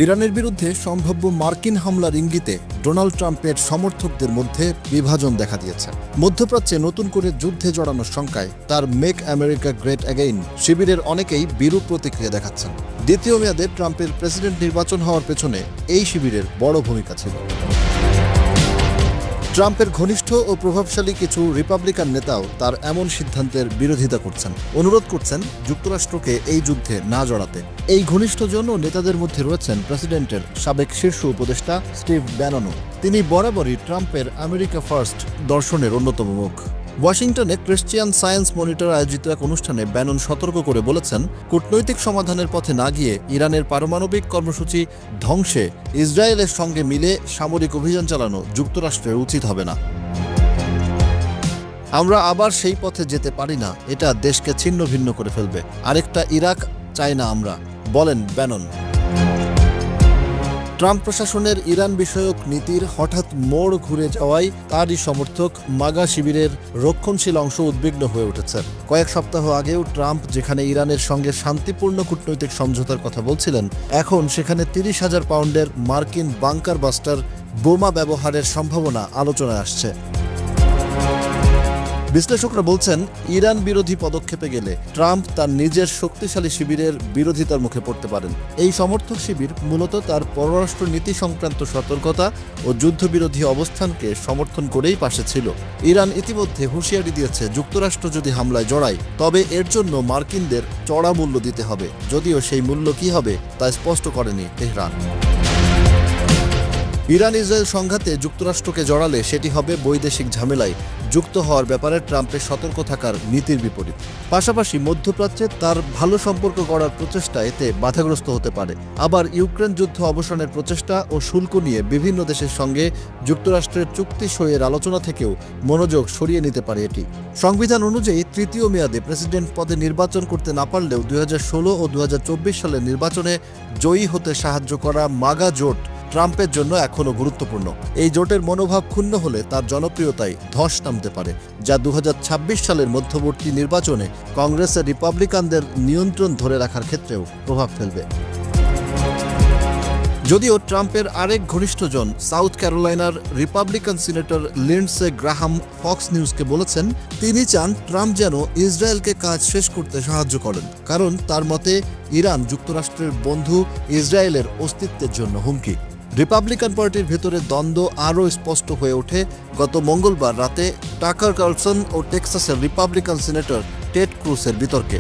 ইরানের বিরুদ্ধে সম্ভাব্য মার্কিন হামলার ইঙ্গিতে ডোনাল্ড ট্রাম্পের সমর্থকদের মধ্যে বিভাজন দেখা দিয়েছে। মধ্যপ্রাচ্যে নতুন করে যুদ্ধে জড়ানোর শঙ্কায় তার মেক আমেরিকা গ্রেট অ্যাগেইন শিবিরের অনেকেই বিরূপ প্রতিক্রিয়া দেখাচ্ছেন। দ্বিতীয় মেয়াদে ট্রাম্পের প্রেসিডেন্ট নির্বাচন হওয়ার পেছনে এই শিবিরের বড় ভূমিকা ছিল। ট্রাম্পের ঘনিষ্ঠ ও প্রভাবশালী কিছু রিপাবলিকান নেতাও তার এমন সিদ্ধান্তের বিরোধিতা করছেন, অনুরোধ করছেন যুক্তরাষ্ট্রকে এই যুদ্ধে না জড়াতে। এই ঘনিষ্ঠজন ও নেতাদের মধ্যে রয়েছেন প্রেসিডেন্টের সাবেক শীর্ষ উপদেষ্টা স্টিভ ব্যাননও। তিনি বরাবরই ট্রাম্পের আমেরিকা ফার্স্ট দর্শনের অন্যতম মুখ। ওয়াশিংটনে ক্রিশ্চিয়ান সায়েন্স মনিটর আয়োজিত এক অনুষ্ঠানে ব্যানন সতর্ক করে বলেছেন, কূটনৈতিক সমাধানের পথে না গিয়ে ইরানের পারমাণবিক কর্মসূচি ধ্বংসে ইসরায়েলের সঙ্গে মিলে সামরিক অভিযান চালানো যুক্তরাষ্ট্রের উচিত হবে না। আমরা আবার সেই পথে যেতে পারি না, এটা দেশকে ছিন্ন ভিন্ন করে ফেলবে। আরেকটা ইরাক চাই না আমরা, বলেন ব্যানন। ট্রাম্প প্রশাসনের ইরান বিষয়ক নীতির হঠাৎ মোড় ঘুরে যাওয়ায় তারই সমর্থক মাগা শিবিরের রক্ষণশীল অংশ উদ্বিগ্ন হয়ে উঠেছে। কয়েক সপ্তাহ আগেও ট্রাম্প যেখানে ইরানের সঙ্গে শান্তিপূর্ণ কূটনৈতিক সমঝোতার কথা বলছিলেন, এখন সেখানে ৩০,০০০ পাউন্ডের মার্কিন বাংকার বাস্টার বোমা ব্যবহারের সম্ভাবনা আলোচনায় আসছে। বিশ্লেষকরা বলছেন, ইরান বিরোধী পদক্ষেপে গেলে ট্রাম্প তার নিজের শক্তিশালী শিবিরের বিরোধিতার মুখে পড়তে পারেন। এই সমর্থক শিবির মূলত তার পররাষ্ট্র নীতি সংক্রান্ত সতর্কতা ও যুদ্ধবিরোধী অবস্থানকে সমর্থন করেই পাশে ছিল। ইরান ইতিমধ্যে হুঁশিয়ারি দিয়েছে, যুক্তরাষ্ট্র যদি হামলায় জড়ায় তবে এর জন্য মার্কিনদের চড়া মূল্য দিতে হবে, যদিও সেই মূল্য কী হবে তা স্পষ্ট করেনি তেহরান। ইরান ইসরায়েল সংঘাতে যুক্তরাষ্ট্রকে জড়ালে সেটি হবে বৈদেশিক ঝামেলায় যুক্ত হওয়ার ব্যাপারে ট্রাম্পের সতর্ক থাকার নীতির বিপরীত। পাশাপাশি মধ্যপ্রাচ্যে তার ভালো সম্পর্ক গড়ার প্রচেষ্টা এতে বাধাগ্রস্ত হতে পারে। আবার ইউক্রেন যুদ্ধ অবসানের প্রচেষ্টা ও শুল্ক নিয়ে বিভিন্ন দেশের সঙ্গে যুক্তরাষ্ট্রের চুক্তি সইয়ের আলোচনা থেকেও মনোযোগ সরিয়ে নিতে পারে এটি। সংবিধান অনুযায়ী তৃতীয় মেয়াদে প্রেসিডেন্ট পদে নির্বাচন করতে না পারলেও ২০১৬ ও ২০২৪ সালের নির্বাচনে জয়ী হতে সাহায্য করা মাগা জোট ট্রাম্পের জন্য এখনও গুরুত্বপূর্ণ। এই জোটের মনোভাব ক্ষুণ্ণ হলে তার জনপ্রিয়তায় ধস নামতে পারে, যা ২০২৬ সালের মধ্যবর্তী নির্বাচনে কংগ্রেসের রিপাবলিকানদের নিয়ন্ত্রণ ধরে রাখার ক্ষেত্রেও প্রভাব ফেলবে। যদিও ট্রাম্পের আরেক ঘনিষ্ঠজন সাউথ ক্যারোলাইনার Republican senator Lindsey Graham Fox নিউজকে বলেছেন, তিনি চান ট্রাম্প যেন ইসরায়েলকে কাজ শেষ করতে সাহায্য করেন, কারণ তার মতে ইরান যুক্তরাষ্ট্রের বন্ধু ইসরায়েলের অস্তিত্বের জন্য হুমকি। রিপাবলিকান পার্টির ভেতরে দ্বন্দ্ব আরও স্পষ্ট হয়ে ওঠে গত মঙ্গলবার রাতে টাকার কার্লসন ও টেক্সাসের রিপাবলিকান সিনেটর টেড ক্রুজের বিতর্কে।